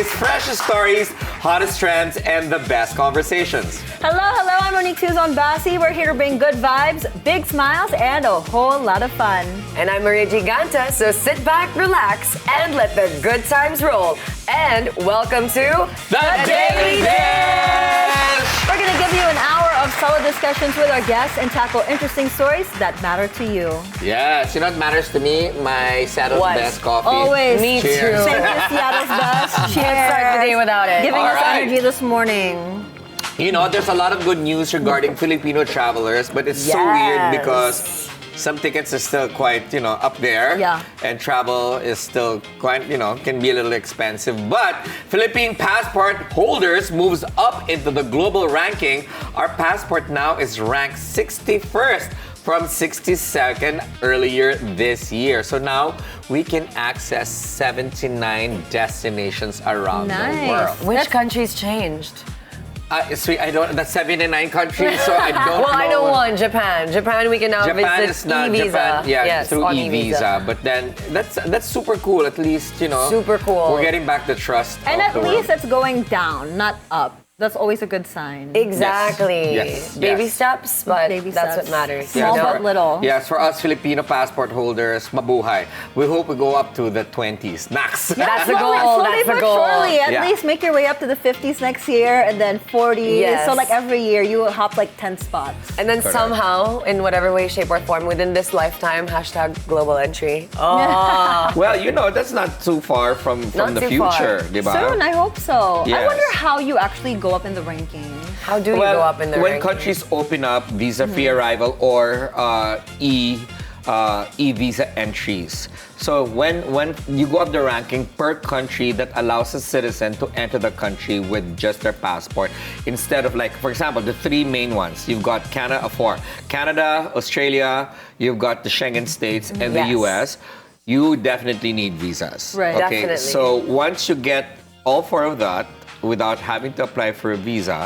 Curiosities, freshest stories, hottest trends, and the best conversations. Hello, I'm Monique Tuzon-Basi. We're here to bring good vibes, big smiles, and a whole lot of fun. And I'm Maria Gigante, so sit back, relax, and let the good times roll. And welcome to The Daily Dish! We're going to give you an hour of solid discussions with our guests and tackle interesting stories that matter to you. Yes, you know what matters to me? My Seattle's What? Best coffee. Always. Me Cheers. too. Thank you, Seattle's Best. Can't start the day without it. Giving All us right. energy this morning. You know, there's a lot of good news regarding Filipino travelers, but it's so weird because some tickets are still quite, up there. Yeah. And travel is still quite, can be a little expensive. But Philippine passport holders moves up into the global ranking. Our passport now is ranked 61st from 62nd earlier this year. So now we can access 79 destinations around the world. Which countries changed? Sweet, I don't. That's 79 countries, so I don't know. Well, I know one, Japan. Japan, we can now Japan visit is not e-visa. Japan. Yeah, yes, through on e-visa. But then that's super cool. At least Super cool. We're getting back the trust. And of at the least world. it's going down, not up. That's always a good sign. Exactly. Yes. Baby Yes. steps, but Baby that's steps. what matters. Small you know? but little. Yes, for us Filipino passport holders, mabuhay. We hope we go up to the 20s. Max. That's the Slowly, goal. slowly That's the but goal. surely. At Yeah. least make your way up to the 50s next year and then 40s. Yes. So like every year you will hop like 10 spots. And then Correct. somehow, in whatever way, shape, or form, within this lifetime, #global entry. Oh, Well, that's not too far from Not the too far. future, di ba? Soon, I hope so. I Yes. wonder how you actually go up in the ranking. how do you go up in the when ranking? countries open up visa-free arrival or e-visa entries. So when you go up the ranking per country that allows a citizen to enter the country with just their passport, instead of like, for example, the three main ones. You've got Canada, Australia, you've got the Schengen states, and the Yes. US. You definitely need visas. Right. Okay. Definitely. So once you get all four of that without having to apply for a visa,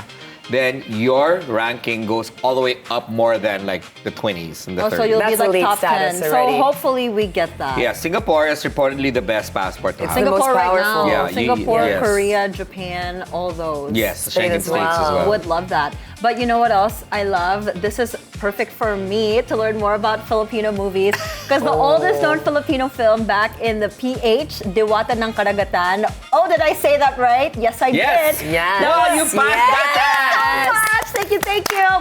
then your ranking goes all the way up more than like the 20s and the 30s. Also, you'll be That's like elite top 10. status So already. hopefully we get that. Yeah, Singapore is reportedly the best passport to have. the most Singapore right powerful. now. Yeah, Singapore, yes. Korea, Japan, all those. Yes, the Spain Schengen as states as well. well. Would love that. But you know what else I love? This is perfect for me to learn more about Filipino movies. Because the oldest known Filipino film back in the PH, Diwata ng Karagatan. Oh, did I say that right? Yes, I Yes. did. Yes. No, you passed that So much. Thank you.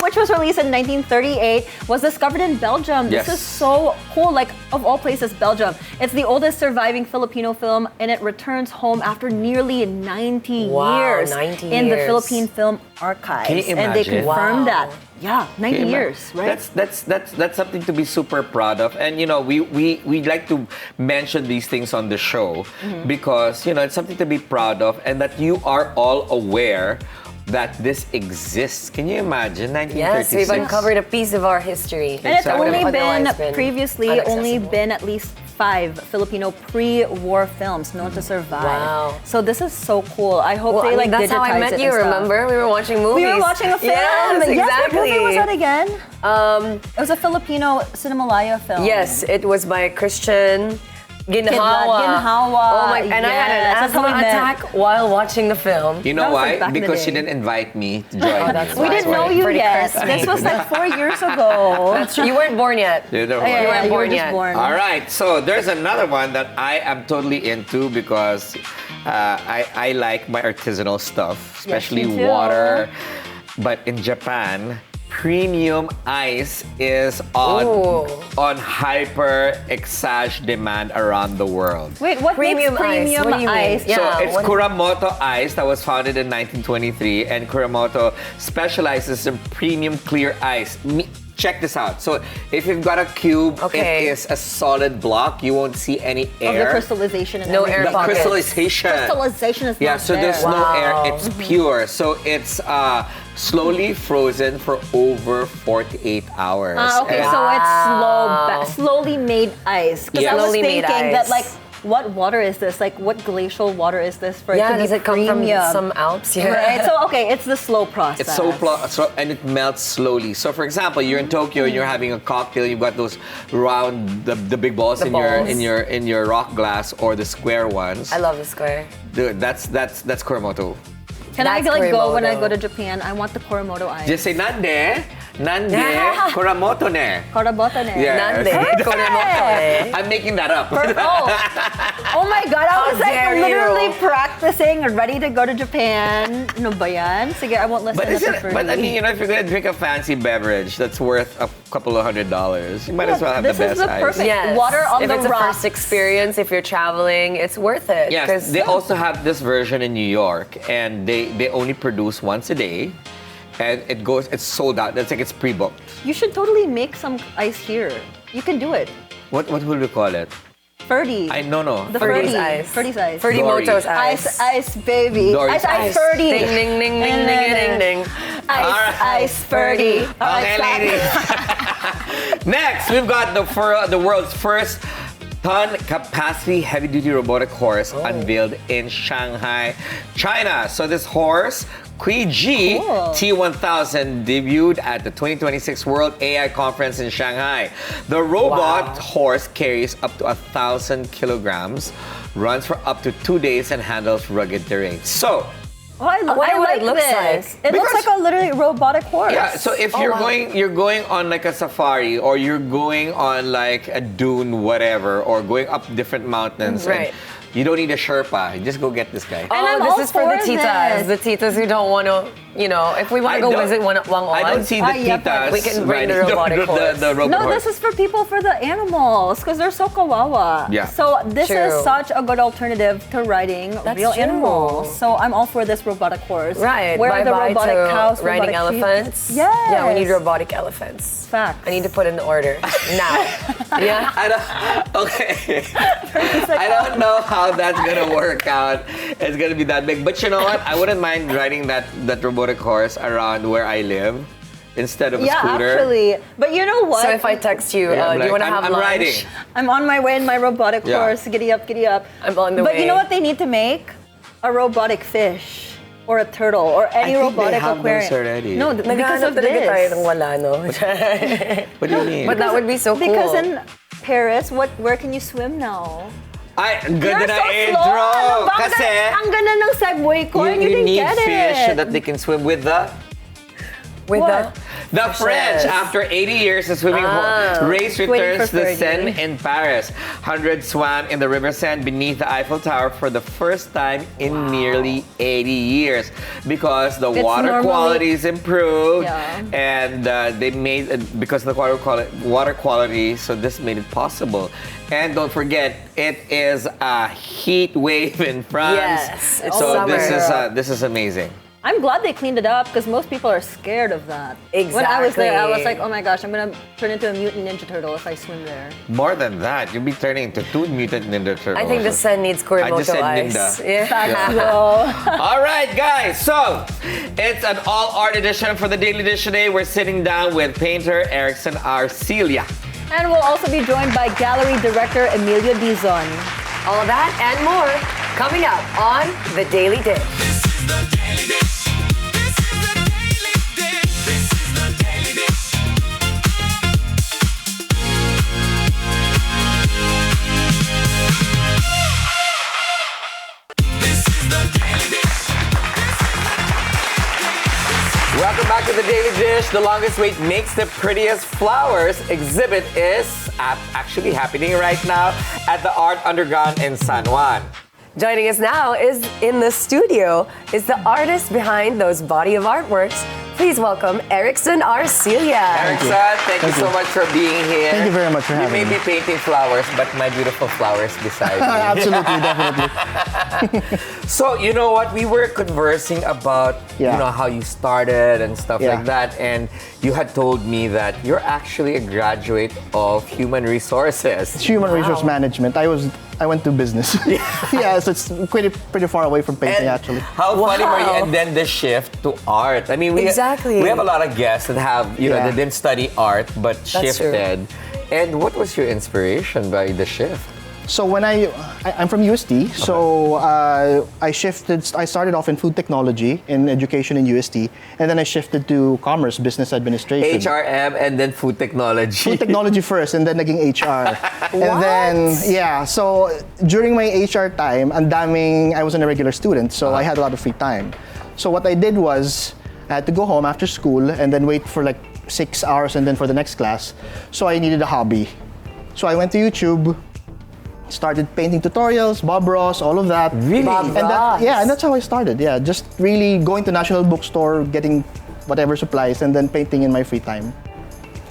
Which was released in 1938, was discovered in Belgium. Yes. This is so cool. Like, of all places, Belgium. It's the oldest surviving Filipino film, and it returns home after nearly 90 Wow, years 90 in the years. Philippine Film Archives. Can you And they imagine? confirmed Wow. that. Yeah, 90 Okay, years, right? That's something to be super proud of. And we like to mention these things on the show because it's something to be proud of, and that you are all aware that this exists. Can you imagine? 1936. Yes, we've uncovered a piece of our history. And it's Exactly. only been Otherwise previously inaccessible. at least 5 Filipino pre-war films known to survive. Wow. So this is so cool. I hope Well, they like that's how I digitize met it you, and stuff. remember? We were watching movies. We were watching a film. Yes, exactly. What movie was that again? It was a Filipino Cinemalaya film. Yes, it was by Christian Ginhawa. Ginhawa. Oh my! And I had Yes, an that's how we asthma met. attack while watching the film. You That know was like why? back in the Because she day. didn't invite me to join. that's you. We didn't know you Pretty yet. crispy. This was like 4 years ago. That's true. You weren't born yet. You don't Yeah, worry. you were born just yet. born. All right, so there's another one that I am totally into because I like my artisanal stuff, especially me too. water. But in Japan, premium ice is Ooh. on hyper exage demand around the world. Wait, what Premium makes premium ice? What do you mean? ice? Yeah. So it's what- Kuramoto Ice that was founded in 1923, and Kuramoto specializes in premium clear ice. Check this out. So if you've got a cube, Okay. it is a solid block. You won't see any Of the air. crystallization and No everything. air The pockets. crystallization. Crystallization is Yeah, not so there's there. no Wow. air. It's pure. So it's slowly frozen for over 48 hours. Okay, And- so it's slowly made ice. Because Yeah. I was Slowly made thinking that ice. like what water is this? Like, what glacial water is this for it to be does it come from premium? some Alps? Yeah. Right. So okay, it's the slow process. It's so and it melts slowly. So for example, you're in Tokyo and you're having a cocktail. You've got those round, the big balls The in balls. your rock glass or the square ones. I love the square. Dude, that's Kuramoto. Can I That's like go when I Kuramoto. go to Japan? I want the Kuramoto ice. Just say nande Kuramoto ne. Kuramoto ne. Yeah. Nande, Kuramoto. I'm making that up. Oh my God, I was How like dare literally you. practicing, ready to go to Japan. No ba yan? Sige, I won't listen But, to the but I mean, you know, if you're gonna drink a fancy beverage that's worth a couple of $100s, you might as well have This the is best the ice. perfect- Yes. Water on if the it's a rocks. first experience, if you're traveling, it's worth it. Yes, 'Cause- they also have this version in New York, and they only produce once a day, and it's sold out. That's like it's pre-booked. You should totally make some ice here. You can do it. What will we call it? Ferdi. No. The Ferdi's Ferdi. ice. Ferdi's ice. Ferdi Dory. Moto's Ice, ice. ice, baby. Dory's Ice, ice, ice. Ferdi. Ding, ding, ding, ding, ding, ding, ding. Ice, Alright. ice, Ferdi. Okay, ladies. Next, we've got the world's first ton capacity heavy-duty robotic horse unveiled in Shanghai, China. So this horse, Kui Ji Cool. T1000, debuted at the 2026 World AI Conference in Shanghai. The robot horse carries up to 1,000 kilograms, runs for up to 2 days, and handles rugged terrain. So, Oh, I wonder I what like it looks this. like. It looks Because- like a literally robotic horse. yeah, so if you're going on like a safari, or you're going on like a dune, whatever, or going up different mountains, Right. and you don't need a Sherpa. Just go get this guy. Oh, I'm this all is for the for titas. this. The titas who don't want to, if we want to go visit Wang I don't see the yeah, titas. we can bring the riding robotic horse. the robot No, horse. this is for people, for the animals, because they're so kawawa. Yeah. So this True. is such a good alternative to riding That's real true. animals. So I'm all for this robotic horse. Right. Where are the Bye-bye robotic to cows, riding robotic sheep? elephants. Yes. Yeah, we need robotic elephants. Facts. I need to put in the order now. Yeah. I don't, okay. I don't know how that's gonna work out. It's gonna be that big, but you know what? I wouldn't mind riding that robotic horse around where I live instead of a Yeah, scooter. actually. But you know what? So if I text you, Yeah, I'm do you like, want to have I'm lunch? riding. I'm on my way in my robotic Yeah. horse. Giddy up, giddy up. I'm on the But you way. know what they need to make? A robotic fish. Or a turtle. Or any I think robotic they have aquarium. those already. No, because Naghahanap of talaga tayo ng this. wala, no? What do you mean? But that would be so cool. Because in Paris, where can you swim now? Ay, ang ganda You're na so intro! slow! Ano ba? Kasi, Ang ganda ng segue ko and you didn't need get fish it. so that they can swim with the With What? The French, Yes. after 80 years of swimming, race Waiting returns for to Ferdi. Seine in Paris. Hundreds swam in the river Seine beneath the Eiffel Tower for the first time in nearly 80 years because the It's water normally- quality is improved, Yeah. and they made because of the water quality, so this made it possible. And don't forget, it is a heat wave in France. Yes, it's so summer. this is amazing. I'm glad they cleaned it up because most people are scared of that. When I was there, I was Exactly. like, oh my gosh, I'm gonna turn into a mutant ninja turtle if I swim there. More than that, you'll be turning into 2 mutant ninja turtles. I think the sun needs I just Kuramoto said ice. Ninda. Yeah. All right, guys. So it's an all-art edition for the Daily Dish today. We're sitting down with painter Erikson Arcilla. And we'll also be joined by gallery director Emilio Dizon. All of that and more coming up on The Daily Dish. Welcome back to the Daily Dish. The longest wait makes the prettiest flowers exhibit is actually happening right now at the Art Underground in San Juan. Joining us now is in the studio is the artist behind those body of artworks. Please welcome Erikson Arcilla. Erikson, thank you so much for being here. Thank you very much for having You may me. be painting flowers, but my beautiful flowers beside me. Absolutely, definitely. So, you know what? We were conversing about, Yeah. how you started and stuff Yeah. like that. And you had told me that you're actually a graduate of human resources. It's human resource management. I went to business. Yeah, so it's pretty far away from painting actually. How funny were you? Wow. And then the shift to art. I mean, Exactly. we have a lot of guests that have, they Yeah. didn't study art, but That's true. shifted. And what was your inspiration by the shift? So when I'm from UST, so I started off in food technology in education in UST, and then I shifted to commerce, business administration. HRM and then food technology. Food technology first, and then naging HR. And then, yeah, so during my HR time, I was a regular student, so I had a lot of free time. So what I did was, I had to go home after school and then wait for like 6 hours and then for the next class. So I needed a hobby. So I went to YouTube, started painting tutorials, Bob Ross, all of that. Really? And that's how I started. Yeah, just really going to National Bookstore, getting whatever supplies, and then painting in my free time.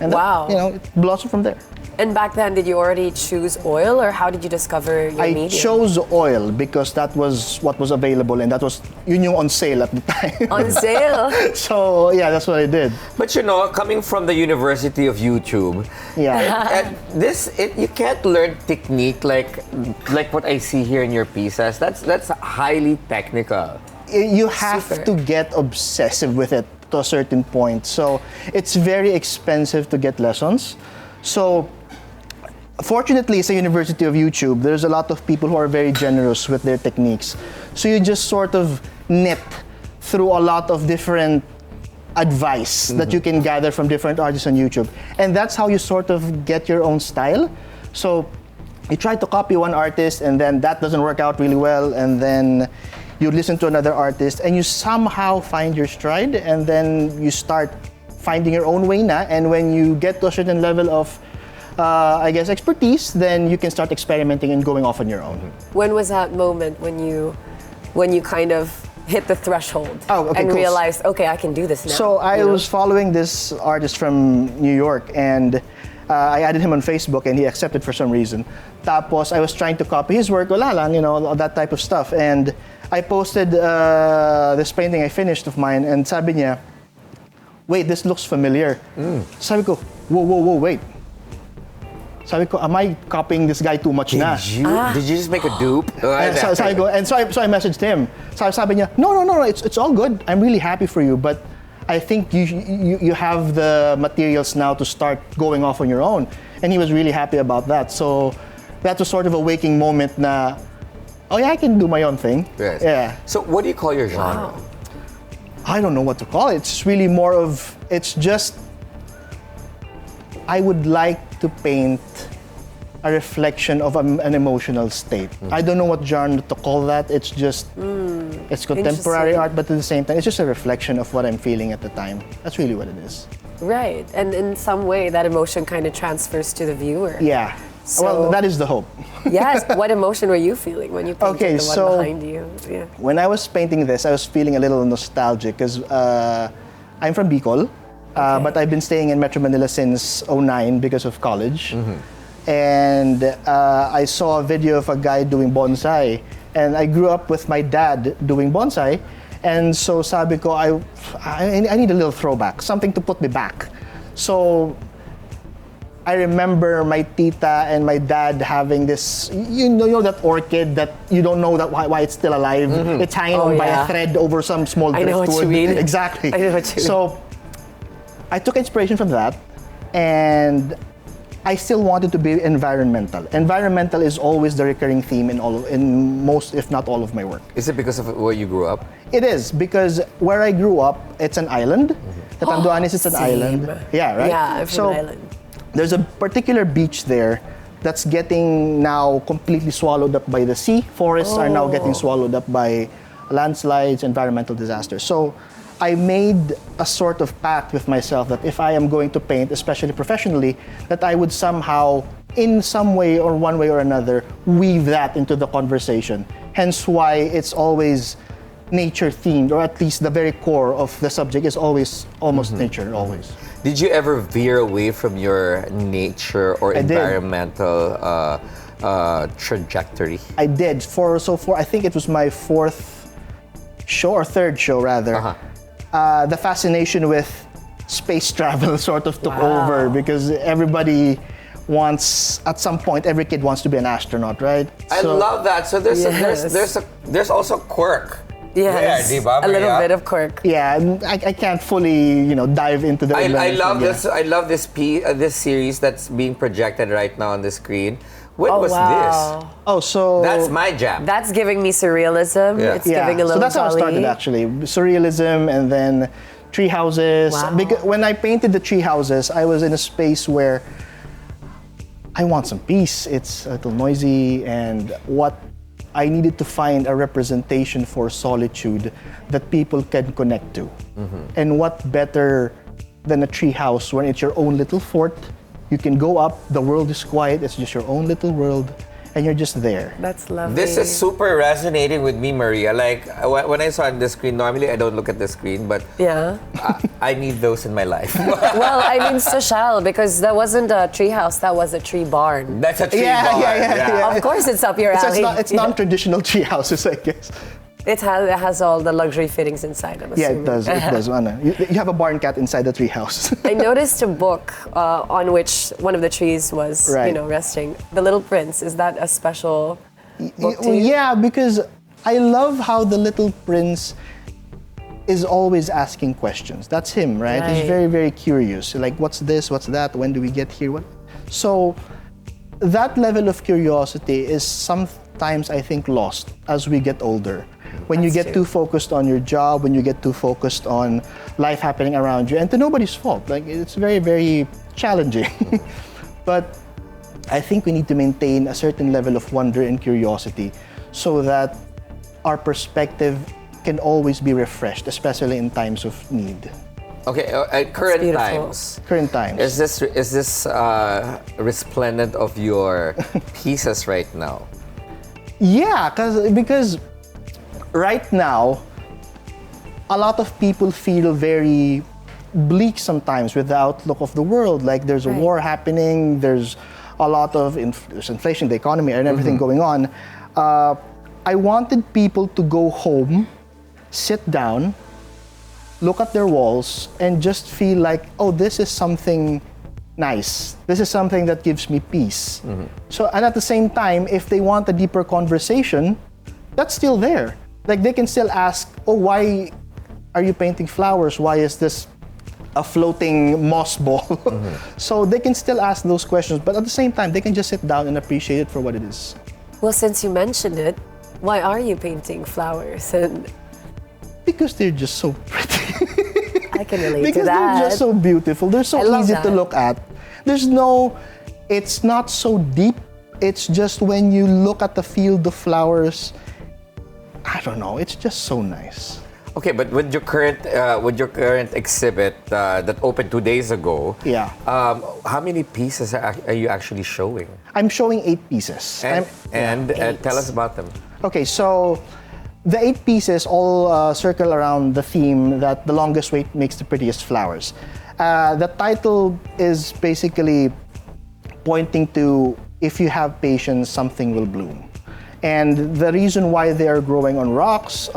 And Wow. That, it blossomed from there. And back then, did you already choose oil, or how did you discover your medium? I chose oil because that was what was available, and that was yun yung on sale at the time. On sale. So yeah, that's what I did. But coming from the University of YouTube, Yeah. you can't learn technique like what I see here in your pieces. That's highly technical. You have Super. to get obsessive with it to a certain point. So it's very expensive to get lessons. So fortunately, it's a University of YouTube. There's a lot of people who are very generous with their techniques. So you just sort of nip through a lot of different advice that you can gather from different artists on YouTube. And that's how you sort of get your own style. So you try to copy one artist, and then that doesn't work out really well, and then you listen to another artist, and you somehow find your stride, and then you start finding your own way na. And when you get to a certain level of expertise, then you can start experimenting and going off on your own. When was that moment when you kind of hit the threshold and cool. realized, okay, I can do this now? So I was following this artist from New York, and I added him on Facebook, and he accepted for some reason. Tapos I was trying to copy his work, wala lang, all that type of stuff. And I posted this painting I finished of mine, and sabi niya, wait, this looks familiar. Sabi ko, whoa, wait. Sabi ko, am I copying this guy too much na? Did you just make a dupe? So I messaged him. Sabi niya, no, it's all good. I'm really happy for you, but I think you have the materials now to start going off on your own. And he was really happy about that. So that was sort of a waking moment na, oh yeah, I can do my own thing. Yes. Yeah. So what do you call your genre? I don't know what to call it. It's really more of, it's just, I would like to paint a reflection of an emotional state. I don't know what genre to call that. It's just, it's contemporary art, but at the same time, it's just a reflection of what I'm feeling at the time. That's really what it is. Right, and in some way, that emotion kind of transfers to the viewer. Yeah. So- well, that is the hope. Yes, what emotion were you feeling when you painted the one behind you? Yeah. When I was painting this, I was feeling a little nostalgic because I'm from Bicol, but I've been staying in Metro Manila since 2009 because of college. And I saw a video of a guy doing bonsai, and I grew up with my dad doing bonsai, and so sabi ko, I need a little throwback, something to put me back. So I remember my tita and my dad having this, you know that orchid that you don't know why it's still alive. It's hanging on by a thread over some small driftwood. I know what you mean. Exactly. I know what you mean. So I took inspiration from that, and I still wanted to be environmental. Environmental is always the recurring theme in most, if not all, of my work. Is it because of where you grew up? It is, because where I grew up, it's an island. Catanduanes is an island. Yeah, right? Yeah, I'm from an island. There's a particular beach there that's getting now completely swallowed up by the sea. Forests are now getting swallowed up by landslides, environmental disasters. So I made a sort of pact with myself that if I am going to paint, especially professionally, that I would somehow, in some way or one way or another, weave that into the conversation. Hence why it's always nature themed, or at least the very core of the subject is always almost nature, always. Did you ever veer away from your nature or environmental trajectory? I did. I think it was my fourth show, or third show rather. The fascination with space travel sort of took over, because everybody wants, at some point, every kid wants to be an astronaut, right? I love that. So there's also quirk Yes, Rare, di ba, a little Maria? bit of quirk. Yeah, I can't fully, dive into the. I love yeah. this. I love this this series that's being projected right now on the screen. What Oh, was wow. Oh, so this? That's my jam. That's giving me surrealism. Yeah. It's giving a so little that's how it started Dali. actually. Surrealism and then tree houses. Wow. Because when I painted the tree houses, I was in a space where I want some peace. It's a little noisy, and what I needed to find a representation for solitude that people can connect to. And what better than a tree house when it's your own little fort? You can go up, the world is quiet, it's just your own little world, and you're just there. That's lovely. This is super resonating with me, Maria. Like when I saw on the screen, normally I don't look at the screen, but Yeah. I need those in my life. Well, I mean, social, because that wasn't a tree house, that was a tree barn. That's a tree Yeah, bar. yeah. Of course, it's up your So alley. it's non-traditional tree houses, I guess. It has all the luxury fittings inside, I'm Yeah, assuming. it does. It does. Ano, you have a barn cat inside the tree house. I noticed a book on which one of the trees was, Right. resting. The Little Prince. Is that a special book to you? Yeah, because I love how the little prince is always asking questions. That's him, right? He's Right. very, very curious. Like, what's this? What's that? When do we get here? What? So that level of curiosity is sometimes, I think, lost as we get older. When you That's get true. too focused on your job, when you get too focused on life happening around you, and to nobody's fault. Like, it's very, very challenging. But I think we need to maintain a certain level of wonder and curiosity so that our perspective can always be refreshed, especially in times of need. Okay, at current beautiful. times. Current times. Is this resplendent of your pieces right now? Yeah, because right now, a lot of people feel very bleak sometimes with the outlook of the world. Like there's a Right. war happening, there's a lot of there's inflation, the economy, and everything going on. I wanted people to go home, sit down, look at their walls, and just feel like, oh, this is something nice. This is something that gives me peace. So, and at the same time, if they want a deeper conversation, that's still there. Like they can still ask, oh, why are you painting flowers? Why is this a floating moss ball? So they can still ask those questions, but at the same time, they can just sit down and appreciate it for what it is. Well, since you mentioned it, why are you painting flowers? And Because they're just so pretty. I can relate Because to that. they're just so beautiful. They're so I love easy that. to look at. It's not so deep. It's just when you look at the field of flowers, I don't know, it's just so nice. Okay, but with your current exhibit that opened 2 days ago, Yeah. how many pieces are you actually showing? I'm showing 8 pieces. And tell us about them. Okay, so the 8 pieces all circle around the theme that the longest wait makes the prettiest flowers. The title is basically pointing to, if you have patience, something will bloom. And the reason why they are growing on rocks,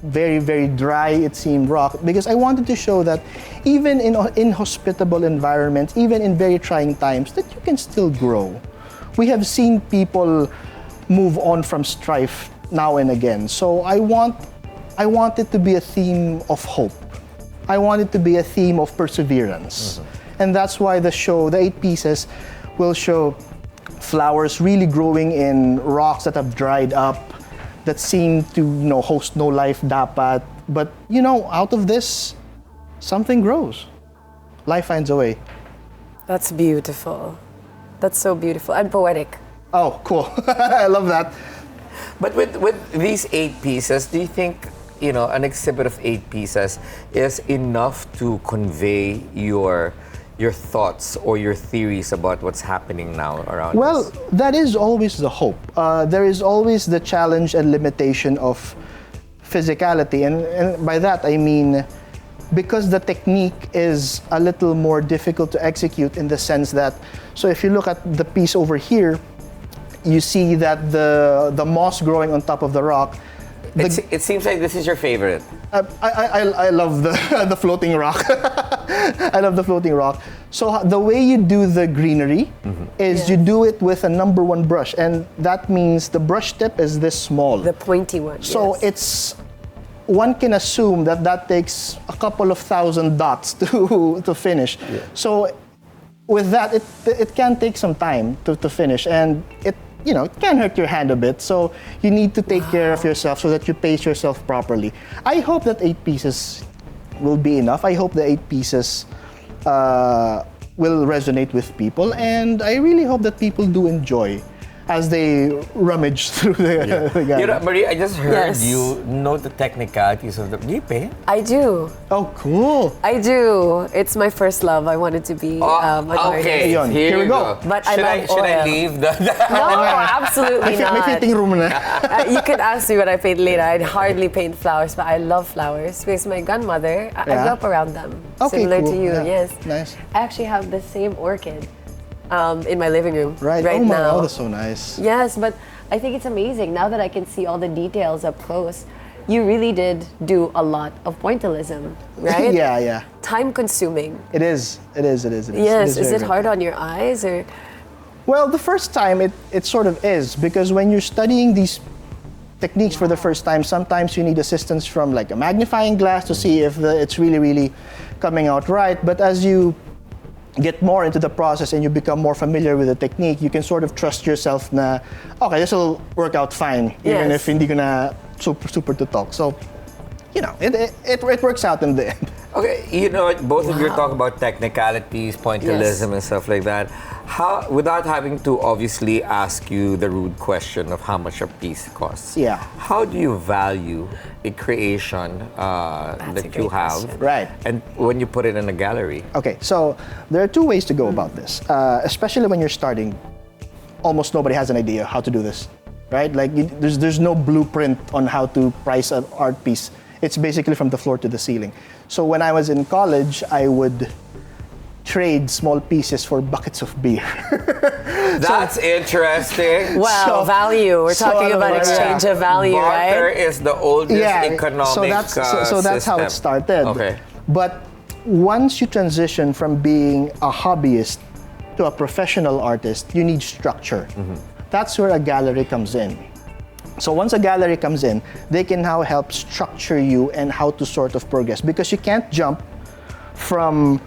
very, very dry, it seemed rock, because I wanted to show that even in inhospitable environments, even in very trying times, that you can still grow. We have seen people move on from strife now and again. So I want it to be a theme of hope. I want it to be a theme of perseverance. And that's why the show, the 8 pieces, will show flowers really growing in rocks that have dried up, that seem to host no life dapat. But out of this, something grows. Life finds a way. That's beautiful. That's so beautiful and poetic. Oh, cool. I love that. But with these 8 pieces, do you think an exhibit of 8 pieces is enough to convey your thoughts or your theories about what's happening now around Well, us? that is always the hope. There is always the challenge and limitation of physicality. And by that, I mean, because the technique is a little more difficult to execute in the sense that, so if you look at the piece over here, you see that the moss growing on top of the rock. It seems like this is your favorite. I love the floating rock. I love the floating rock. So the way you do the greenery is you do it with a number 1 brush, and that means the brush tip is this small. The pointy one. So yes. one can assume that that takes a couple of thousand dots to finish. Yeah. So with that, it can take some time to finish, and it can hurt your hand a bit. So you need to take care of yourself so that you pace yourself properly. I hope that 8 pieces will be enough. I hope the 8 pieces will resonate with people, and I really hope that people do enjoy as they rummage through the gallery. Maria, I just heard Yes. you know the technicalities of the. Do you paint? I do. Oh, cool. I do. It's my first love. I wanted to be an Okay, artist. Ayun, here we go. But I should love should I oil. leave the? No, absolutely May not. fitting room na. You could ask me what I paint later. I'd hardly paint flowers, but I love flowers because my grandmother, I Yeah. grew up around them. Okay, Similar cool. to you, Yeah. yes. Nice. I actually have the same orchid in my living room Right. right Oh my now. God, that's so nice. Yes, but I think it's amazing now that I can see all the details up close. You really did do a lot of pointillism, right? Yeah. Time consuming. It is. Yes. Is very it hard on your eyes or? Well, the first time it sort of is, because when you're studying these techniques for the first time, sometimes you need assistance from like a magnifying glass to see if it's really coming out right. But as you get more into the process and you become more familiar with the technique, you can sort of trust yourself na, okay, this will work out fine, even Yes. if hindi ko na super to talk. So, it works out in the end. Okay, both of you talk about technicalities, pointillism, and stuff like that. How, without having to obviously ask you the rude question of how much a piece costs. Yeah. How do you value a creation a that you great have, question. Right. and when you put it in a gallery? Okay, so there are 2 ways to go about this, especially when you're starting. Almost nobody has an idea how to do this, right? Like there's no blueprint on how to price an art piece. It's basically from the floor to the ceiling. So when I was in college, I would trade small pieces for buckets of beer. That's interesting. Wow, value. We're talking about exchange of value, Barter right? is the oldest economic so that's how system. it started. Okay. But once you transition from being a hobbyist to a professional artist, you need structure. That's where a gallery comes in. So once a gallery comes in, they can now help structure you and how to sort of progress, because you can't jump from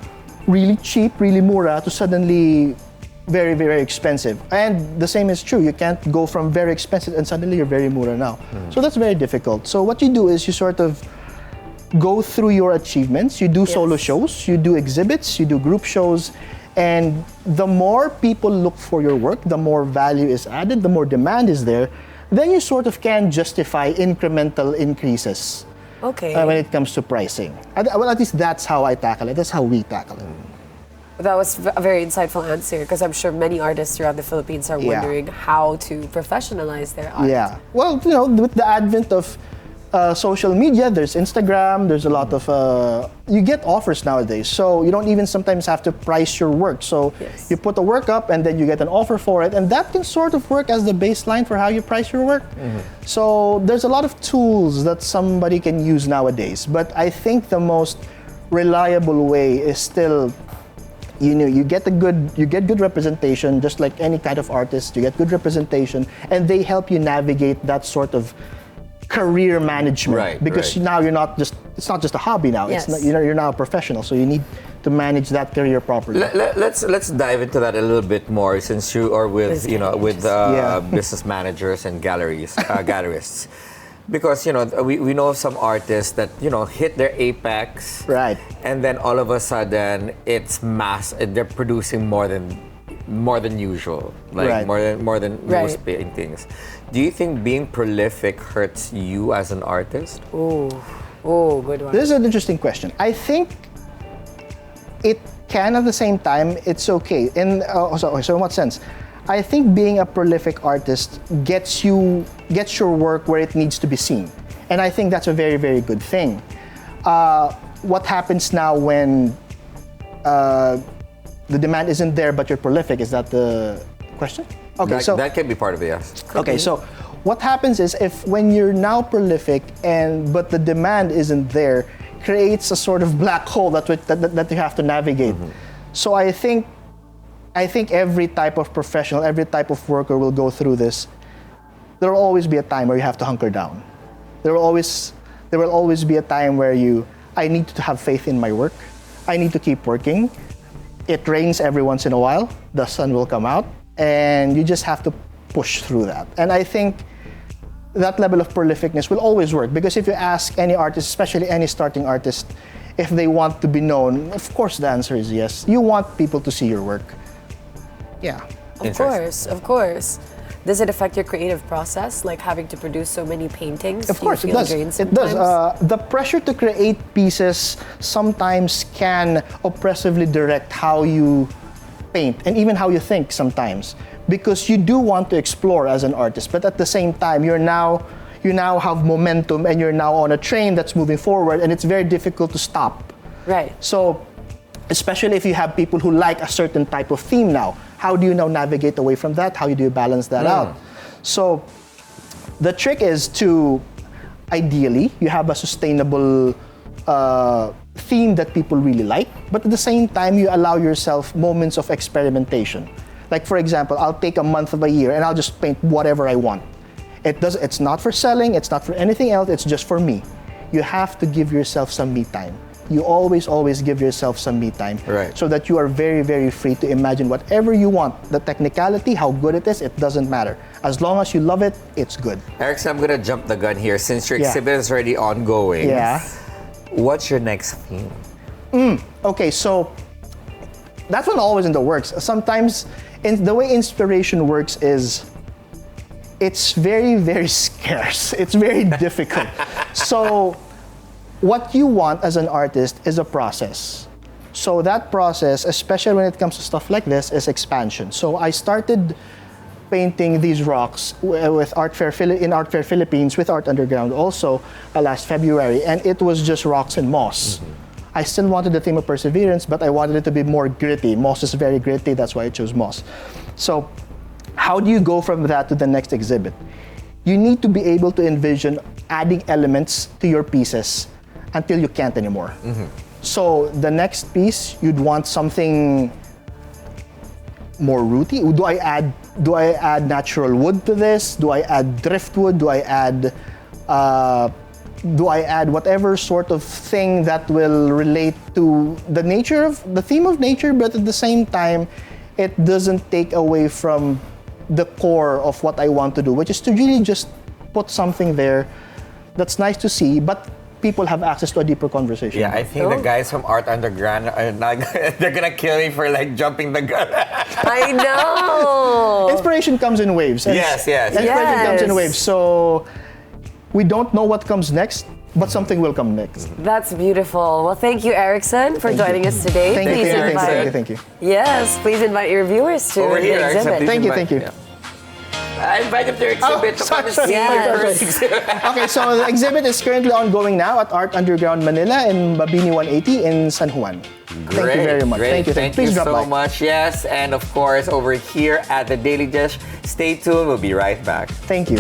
really cheap, really mura to suddenly very expensive. And the same is true. You can't go from very expensive and suddenly you're very mura now. So that's very difficult. So what you do is you sort of go through your achievements. You do solo shows, you do exhibits, you do group shows, and the more people look for your work, the more value is added, the more demand is there, then you sort of can justify incremental increases. Okay. When it comes to pricing. Well, at least that's how I tackle it. That's how we tackle it. That was a very insightful answer because I'm sure many artists throughout the Philippines are Yeah. wondering how to professionalize their art. Yeah. Well, with the advent of social media, there's Instagram, there's a lot of, you get offers nowadays. So you don't even sometimes have to price your work. So Yes. you put the work up and then you get an offer for it. And that can sort of work as the baseline for how you price your work. So there's a lot of tools that somebody can use nowadays. But I think the most reliable way is still, you get good representation, just like any kind of artist. You get good representation, and they help you navigate that sort of career management. Right, Because right. now it's not just a hobby now. Yes. It's not, you're now a professional, so you need to manage that career properly. Let's dive into that a little bit more, since you are with This is with Yeah. business managers and gallerists, because we know some artists that hit their apex, Right. and then all of a sudden it's mass. They're producing more than usual, like Right. more than Right. most paintings. Do you think being prolific hurts you as an artist? Oh, good one. This is an interesting question. I think it can, at the same time, it's okay. So in what sense? I think being a prolific artist gets your work where it needs to be seen. And I think that's a very, very good thing. What happens now when the demand isn't there but you're prolific? Is that the question? Okay, That can be part of it, yes. Okay, so what happens is when you're now prolific but the demand isn't there, creates a sort of black hole that you have to navigate. So I think every type of professional, every type of worker will go through this. There will always be a time where you have to hunker down. There will always there will always be a time where I need to have faith in my work. I need to keep working. It rains every once in a while. The sun will come out. And you just have to push through that. And I think that level of prolificness will always work, because if you ask any artist, especially any starting artist, if they want to be known, of course the answer is yes. You want people to see your work. Yeah. Of course, of course. Does it affect your creative process, like having to produce so many paintings? Of course, it does. It does. The pressure to create pieces sometimes can oppressively direct how you paint and even how you think sometimes, because you do want to explore as an artist, but at the same time, you now have momentum and you're now on a train that's moving forward, and it's very difficult to stop. Right. So, especially if you have people who like a certain type of theme now, how do you now navigate away from that? How do you balance that out? So, the trick is to, ideally, you have a sustainable theme that people really like, but at the same time, you allow yourself moments of experimentation. Like, for example, I'll take a month of a year and I'll just paint whatever I want. It's not for selling, it's not for anything else, it's just for me. You have to give yourself some me time. You always give yourself some me time, right, so that you are very, very free to imagine whatever you want. The technicality, how good it is, it doesn't matter. As long as you love it, it's good. Erikson, I'm gonna jump the gun here. Since your exhibit is already ongoing, what's your next theme? Okay, so that's one always in the works. Sometimes, the way inspiration works is, it's very, very scarce. It's very difficult. So, what you want as an artist is a process. So that process, especially when it comes to stuff like this, is expansion. So I started painting these rocks with in Art Fair Philippines, with Art Underground also last February, and it was just rocks and moss. I still wanted the theme of perseverance, but I wanted it to be more gritty. Moss is very gritty, that's why I chose moss. So how do you go from that to the next exhibit? You need to be able to envision adding elements to your pieces until you can't anymore. So the next piece, you'd want something more rooty. Do I add natural wood to this? Do I add driftwood? Do I add whatever sort of thing that will relate to the theme of nature, but at the same time, it doesn't take away from the core of what I want to do, which is to really just put something there that's nice to see, but people have access to a deeper conversation. Yeah, I think the guys from Art Underground are not, they're gonna kill me for like jumping the gun. I know. Inspiration comes in waves. Yes. Inspiration comes in waves. So we don't know what comes next, but something will come next. That's beautiful. Well, thank you, Erikson, for joining us today. Thank you. Yes, please invite your viewers to Over here, the exhibit. Thank you. Yeah. I invited their exhibit to come and see your first exhibit. Okay, so the exhibit is currently ongoing now at Art Underground Manila in Mabini 180 in San Juan. Thank you very much. Great. Thank you Please drop so by. much. Yes, and of course, over here at the Daily Dish, stay tuned. We'll be right back. Thank you.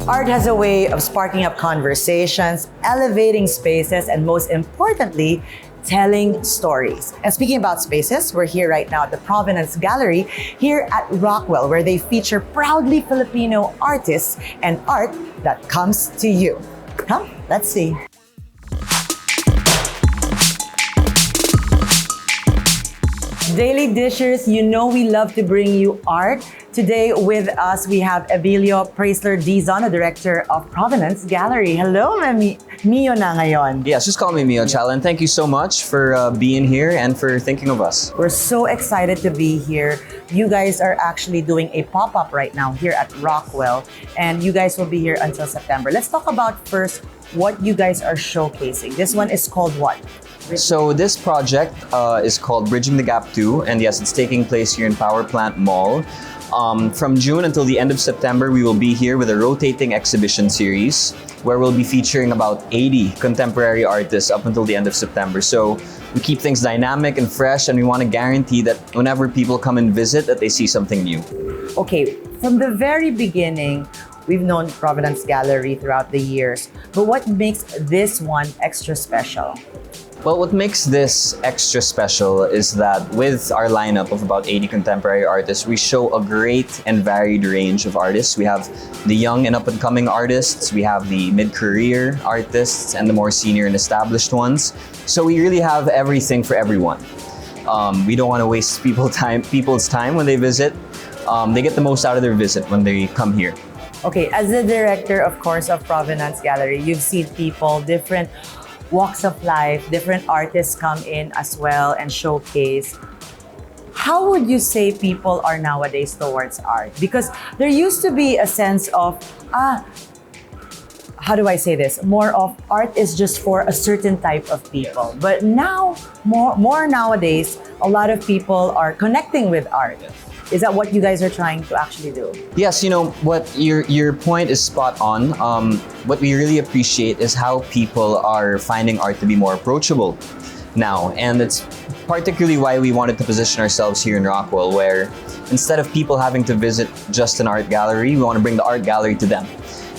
Art has a way of sparking up conversations, elevating spaces, and most importantly, telling stories. And speaking about spaces, we're here right now at the Provenance Gallery here at Rockwell, where they feature proudly Filipino artists and art that comes to you. Come, let's see. Daily Dishers, you know we love to bring you art. Today with us, we have Emilio Preysler Dizon, the director of Provenance Gallery. Hello, Mio na ngayon. Yes, just call me Mio, Chal, and thank you so much for being here and for thinking of us. We're so excited to be here. You guys are actually doing a pop-up right now here at Rockwell, and you guys will be here until September. Let's talk about first what you guys are showcasing. This one is called what? So this project is called Bridging the Gap 2, and yes, it's taking place here in Power Plant Mall. From June until the end of September, we will be here with a rotating exhibition series where we'll be featuring about 80 contemporary artists up until the end of September. So we keep things dynamic and fresh, and we want to guarantee that whenever people come and visit, that they see something new. Okay, from the very beginning, we've known Provenance Gallery throughout the years, but what makes this one extra special? Well, what makes this extra special is that with our lineup of about 80 contemporary artists, we show a great and varied range of artists. We have the young and up-and-coming artists, we have the mid-career artists, and the more senior and established ones. So we really have everything for everyone. We don't want to waste people's time when they visit. They get the most out of their visit when they come here. Okay, as the director, of course, of Provenance Gallery, you've seen people, different walks of life, different artists come in as well and showcase. How would you say people are nowadays towards art? Because there used to be a sense of, how do I say this? More of art is just for a certain type of people. But now, more nowadays, a lot of people are connecting with art. Is that what you guys are trying to actually do? Yes, what your point is spot on. What we really appreciate is how people are finding art to be more approachable now, and it's particularly why we wanted to position ourselves here in Rockwell, where instead of people having to visit just an art gallery, we want to bring the art gallery to them.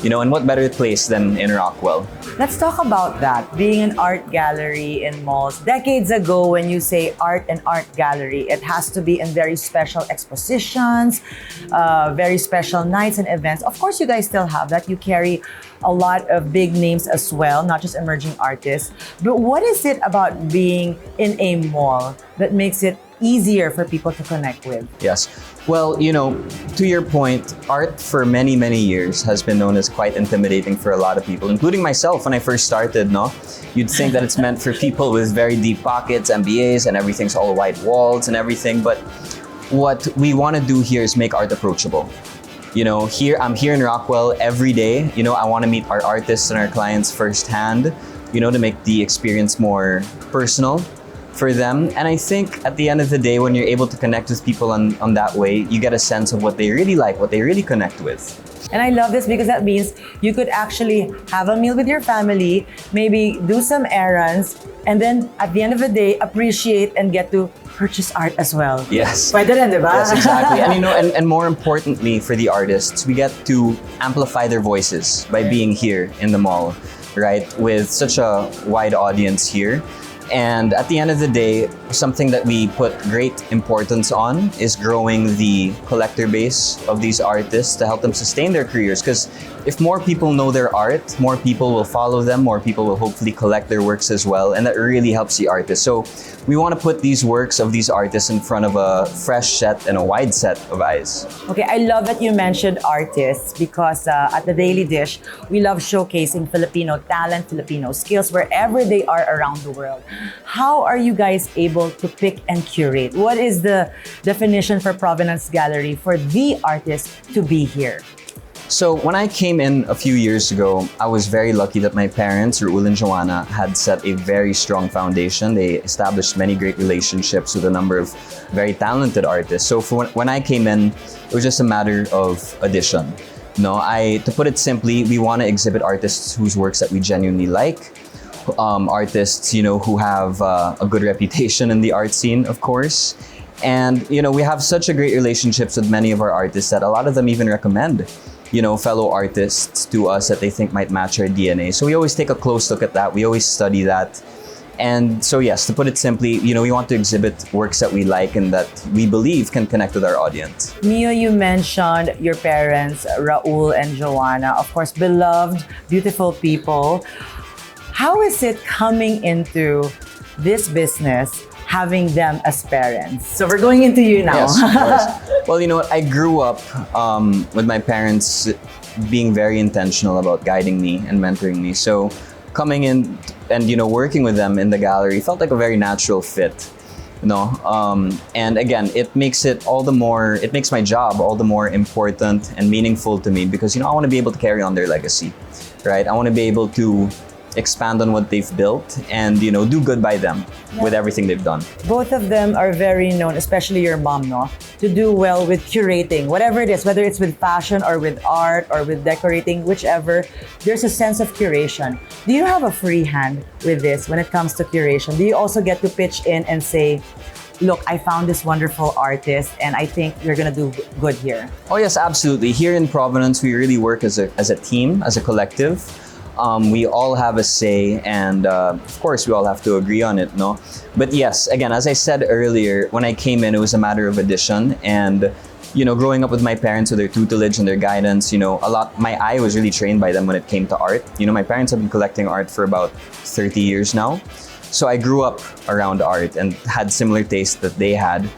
And what better place than in Rockwell? Let's talk about that. Being an art gallery in malls. Decades ago, when you say art and art gallery, it has to be in very special expositions, very special nights and events. Of course, you guys still have that. You carry a lot of big names as well, not just emerging artists. But what is it about being in a mall that makes it easier for people to connect with? Yes. Well, to your point, art for many, many years has been known as quite intimidating for a lot of people, including myself when I first started, no? You'd think that it's meant for people with very deep pockets, MBAs, and everything's all white walls and everything, but what we want to do here is make art approachable. I'm here in Rockwell every day. I want to meet our artists and our clients firsthand, to make the experience more personal for them. And I think at the end of the day, when you're able to connect with people on that way, you get a sense of what they really like, what they really connect with. And I love this because that means you could actually have a meal with your family, maybe do some errands, and then at the end of the day, appreciate and get to purchase art as well. Yes. Pwede rin, di ba? Yes, exactly. And and more importantly for the artists, we get to amplify their voices by being here in the mall, right? With such a wide audience here. And at the end of the day, something that we put great importance on is growing the collector base of these artists to help them sustain their careers. Because if more people know their art, more people will follow them, more people will hopefully collect their works as well, and that really helps the artist. So we want to put these works of these artists in front of a fresh set and a wide set of eyes. Okay, I love that you mentioned artists because at the Daily Dish, we love showcasing Filipino talent, Filipino skills wherever they are around the world. How are you guys able to pick and curate? What is the definition for Provenance Gallery for the artist to be here? So when I came in a few years ago, I was very lucky that my parents, Raul and Joanna, had set a very strong foundation. They established many great relationships with a number of very talented artists. So when I came in, it was just a matter of addition. To put it simply, we want to exhibit artists whose works that we genuinely like. Artists, who have a good reputation in the art scene, of course. And, we have such a great relationships with many of our artists that a lot of them even recommend, fellow artists to us that they think might match our DNA. So we always take a close look at that. We always study that. And so yes, to put it simply, we want to exhibit works that we like and that we believe can connect with our audience. Mio, you mentioned your parents, Raul and Joanna, of course, beloved, beautiful people. How is it coming into this business, having them as parents? So we're going into you now. Yes, of course. Well, I grew up with my parents being very intentional about guiding me and mentoring me. So coming in and, working with them in the gallery felt like a very natural fit. And again, it makes my job all the more important and meaningful to me because, I want to be able to carry on their legacy, right? I want to be able to expand on what they've built and, do good by them with everything they've done. Both of them are very known, especially your mom, no? To do well with curating, whatever it is, whether it's with fashion or with art or with decorating, whichever, there's a sense of curation. Do you have a free hand with this when it comes to curation? Do you also get to pitch in and say, look, I found this wonderful artist and I think you're gonna do good here? Oh yes, absolutely. Here in Provenance, we really work as a team, as a collective. We all have a say, and of course, we all have to agree on it, no? But yes, again, as I said earlier, when I came in, it was a matter of addition, and growing up with my parents, with their tutelage and their guidance, my eye was really trained by them when it came to art. My parents have been collecting art for about 30 years now. So I grew up around art and had similar tastes that they had.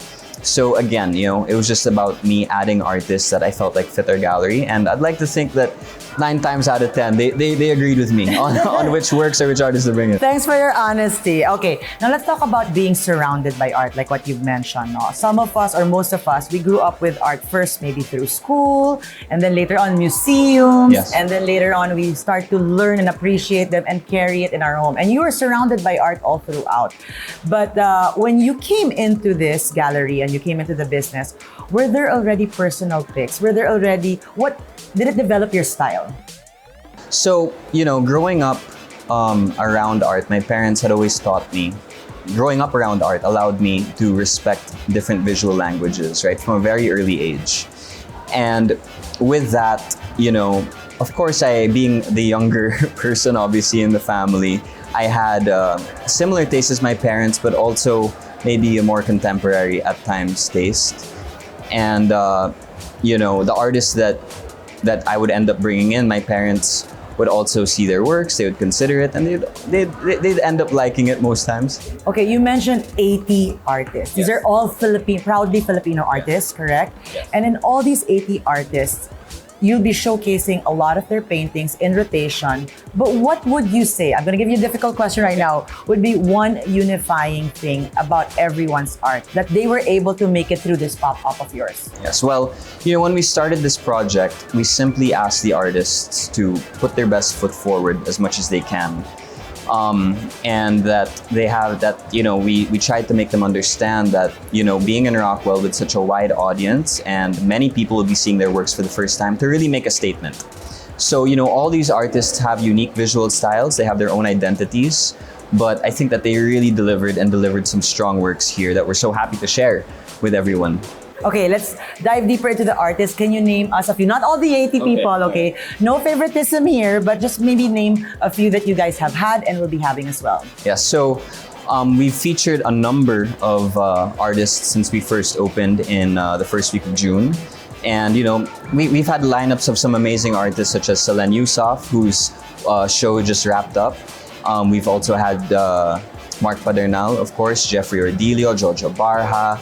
So again, it was just about me adding artists that I felt like fit our gallery. And I'd like to think that 9 times out of 10, they agreed with me on which works or which artists to bring in. Thanks for your honesty. Okay, now let's talk about being surrounded by art, like what you've mentioned. No? Some of us, or most of us, we grew up with art first maybe through school, and then later on museums, Yes. and then later on we start to learn and appreciate them and carry it in our home. And you were surrounded by art all throughout. But when you came into this gallery and you came into the business, were there already personal picks? Did it develop your style? So, growing up around art, my parents had always taught me, growing up around art allowed me to respect different visual languages, right, from a very early age. And with that, of course, being the younger person, obviously, in the family, I had similar tastes as my parents, but also maybe a more contemporary, at times, taste. And, the artists that I would end up bringing in, my parents would also see their works, they would consider it, and they'd end up liking it most times. Okay, you mentioned 80 artists. These are all proudly Filipino artists, correct? And in all these 80 artists, you'll be showcasing a lot of their paintings in rotation. But what would you say, I'm gonna give you a difficult question right now, would be one unifying thing about everyone's art that they were able to make it through this pop-up of yours? Yes, well, when we started this project, we simply asked the artists to put their best foot forward as much as they can. And that they have that, we tried to make them understand that, being in Rockwell with such a wide audience and many people will be seeing their works for the first time, to really make a statement. So, all these artists have unique visual styles, they have their own identities, but I think that they really delivered some strong works here that we're so happy to share with everyone. Okay, let's dive deeper into the artists. Can you name us a few? Not all the 80 people, okay? No favoritism here, but just maybe name a few that you guys have had and will be having as well. Yeah, so we've featured a number of artists since we first opened in the first week of June. And, we've had lineups of some amazing artists such as Selen Yusof, whose show just wrapped up. We've also had Mark Padernal, of course, Jeffrey Ordilio, Jojo Barha,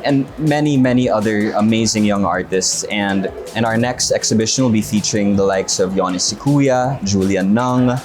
and many other amazing young artists. And our next exhibition will be featuring the likes of Yoni Sikuya, Julian Nung,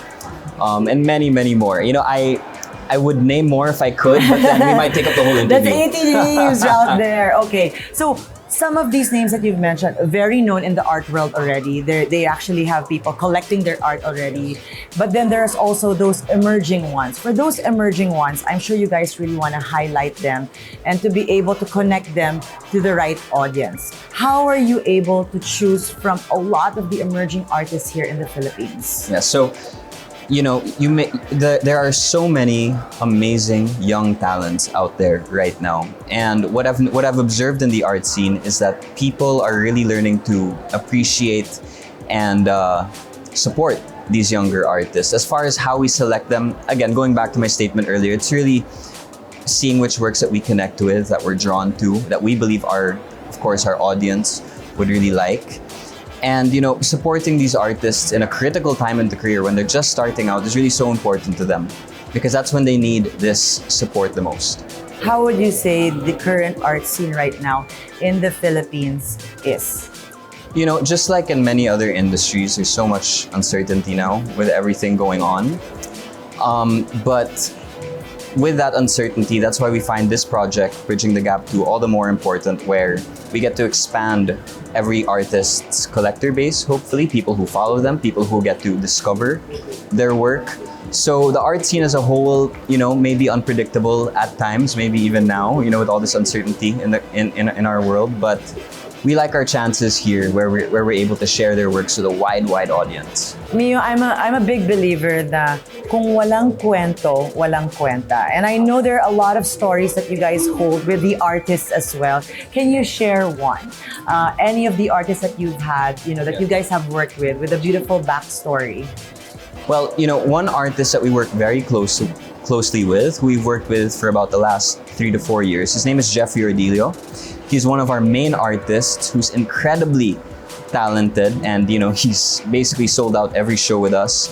and many more. I would name more if I could, but then we might take up the whole interview. That's 80 names out there. Okay, so some of these names that you've mentioned, very known in the art world already. They actually have people collecting their art already. But then there's also those emerging ones. For those emerging ones, I'm sure you guys really want to highlight them and to be able to connect them to the right audience. How are you able to choose from a lot of the emerging artists here in the Philippines? Yeah, so there are so many amazing young talents out there right now, and what I've observed in the art scene is that people are really learning to appreciate and support these younger artists. As far as how we select them, again, going back to my statement earlier, it's really seeing which works that we connect with, that we're drawn to, that we believe our audience would really like. And supporting these artists in a critical time in the career when they're just starting out is really so important to them, because that's when they need this support the most. How would you say the current art scene right now in the Philippines is? Just like in many other industries, there's so much uncertainty now with everything going on. But with that uncertainty, that's why we find this project, Bridging the Gap 2, all the more important, where we get to expand every artist's collector base, hopefully, people who follow them, people who get to discover their work. So the art scene as a whole, may be unpredictable at times, maybe even now, with all this uncertainty in our world, but we like our chances here where we're able to share their works with a wide audience. Mio, I'm a big believer that kung walang kwento, walang kwenta. And I know there are a lot of stories that you guys hold with the artists as well. Can you share one? Any of the artists that you've had, that you guys have worked with a beautiful backstory? Well, one artist that we work very closely with, who we've worked with for about the last 3 to 4 years, his name is Jeffrey Ordilio. He's one of our main artists who's incredibly talented, and he's basically sold out every show with us.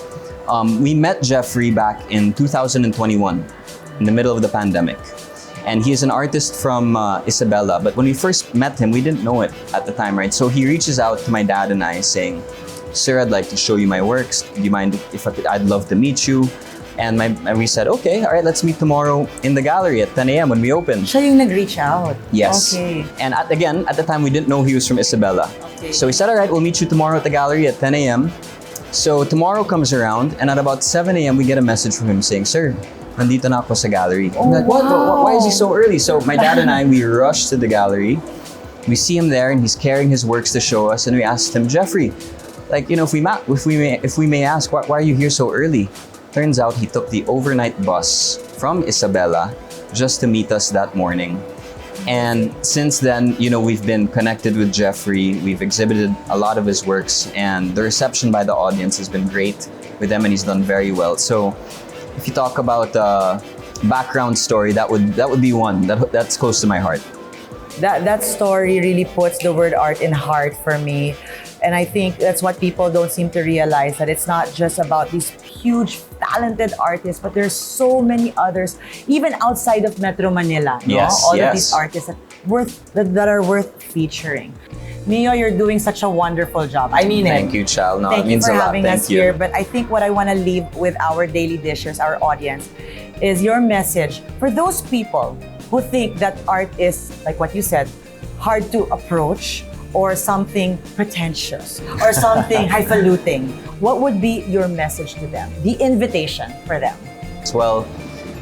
We met Jeffrey back in 2021, in the middle of the pandemic. And he is an artist from Isabela, but when we first met him, we didn't know it at the time, right? So he reaches out to my dad and I saying, "Sir, I'd like to show you my works. Do you mind if I'd love to meet you?" And we said, okay, all right, let's meet tomorrow in the gallery at 10 a.m. when we open. Siya yung nag-reach out? Yes. Okay. And at the time, we didn't know he was from Isabela. Okay. So we said, all right, we'll meet you tomorrow at the gallery at 10 a.m. So tomorrow comes around, and at about 7 a.m., we get a message from him saying, "Sir, nandito na ako sa gallery." I'm like, what? Why is he so early? So my dad and I, we rushed to the gallery. We see him there, and he's carrying his works to show us, and we asked him, "Jeffrey, if we may ask, why are you here so early?" Turns out he took the overnight bus from Isabela just to meet us that morning. And since then, we've been connected with Jeffrey. We've exhibited a lot of his works, and the reception by the audience has been great with him, and he's done very well. So if you talk about background story, that would be one that's close to my heart. That story really puts the word art in heart for me. And I think that's what people don't seem to realize, that it's not just about these huge talented artists, but there's so many others, even outside of Metro Manila. No? Yes, All yes. of these artists that are worth featuring. Mio, you're doing such a wonderful job. I mean Thank you, Chal. No, Thank it means you for a lot. having Thank us you. here. But I think what I want to leave with our daily dishers, our audience, is your message for those people who think that art is, like what you said, hard to approach, or something pretentious, or something highfalutin. What would be your message to them? The invitation for them? Well,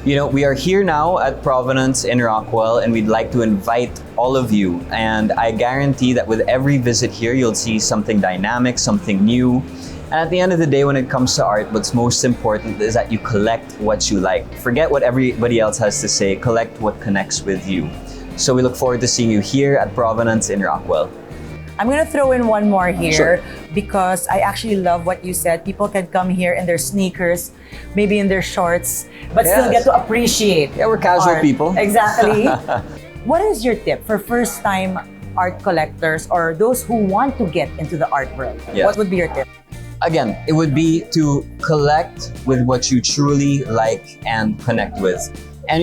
we are here now at Provenance in Rockwell, and we'd like to invite all of you. And I guarantee that with every visit here, you'll see something dynamic, something new. And at the end of the day, when it comes to art, what's most important is that you collect what you like. Forget what everybody else has to say, collect what connects with you. So we look forward to seeing you here at Provenance in Rockwell. I'm gonna throw in one more here, Sure. because I actually love what you said. People can come here in their sneakers, maybe in their shorts, but still Yes. get to appreciate. Yeah, we're casual art. people. Exactly. What is your tip for first-time art collectors or those who want to get into the art world? Yes. What would be your tip? Again, it would be to collect with what you truly like and connect with. And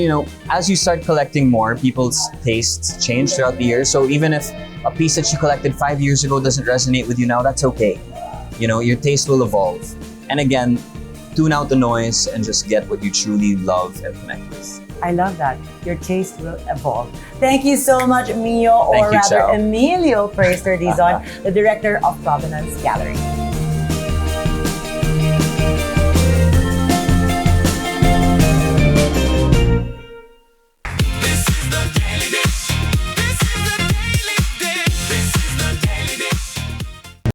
as you start collecting more, people's tastes change throughout the year. So even if a piece that you collected 5 years ago doesn't resonate with you now, that's okay. Your taste will evolve. And again, tune out the noise and just get what you truly love and connect with. I love that. Your taste will evolve. Thank you so much, Mio, Thank or you, rather Chal. Emilio Preysler Dizon, the director of Provenance Gallery.